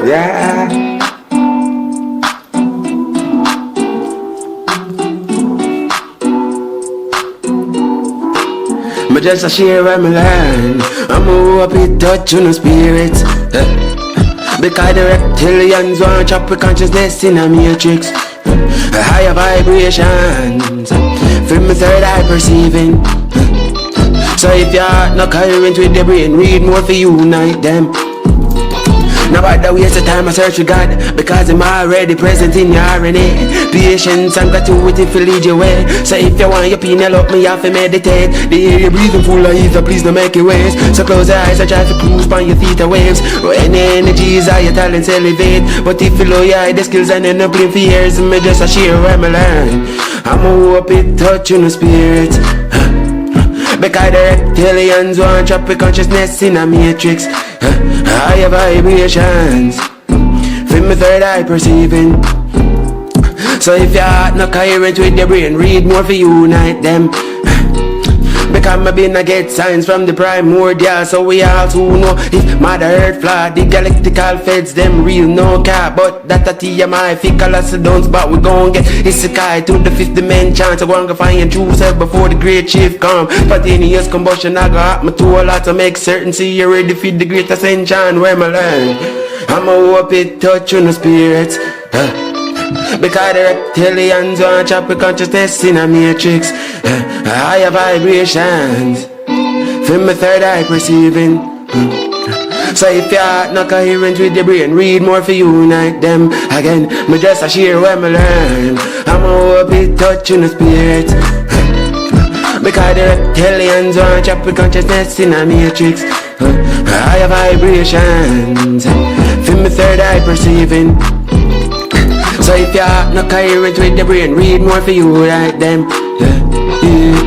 Yeah. Me just a share where me learn. I'm a happy touch on the spirits. Because the reptilians want chop with consciousness in a matrix. Higher vibrations. From my third eye perceiving. So if your heart not coherent with the brain, read more for unite them. Now bother waste the time I search for God, because I'm already present in your RNA. Patience and gratuity will lead your way. So if you want your penal up, me have to meditate. The air you're breathing full of ether, please don't make it waste. So close your eyes and try to cruise by your theta waves. When energies are your talents elevate. But if you lower your eye, the skills and end up playing for years, me just a share where me learn. I'm a hope it touch on the spirit. Because the reptilians want trap with consciousness in a matrix. Higher vibrations from my third eye perceiving. So if your heart not coherent with your brain, read more for unite them. Because my being I get signs from the primordial. So we also know if Mother Earth flawed, the galactical feds them real no car. But that a TMI, fickle as a don't spot. We gon' get isekai to the fifth dimension. So go and find true self before the great shift come. Spontaneous combustion I got me to a lot to make certain. See you ready for the great ascension where me learn. I'ma hope it touch on the spirits. Because the reptilians want chop with consciousness in a matrix. Higher vibrations from my third eye perceiving. So if your heart not coherent with your brain, read more for unite them. Again, me just a share where me learn. I'ma hope it touch on the spirit. Because the reptilians want chop with consciousness in a matrix. Higher vibrations from my third eye perceiving. So if you're not coherent with the brain, read more for you right then. Yeah.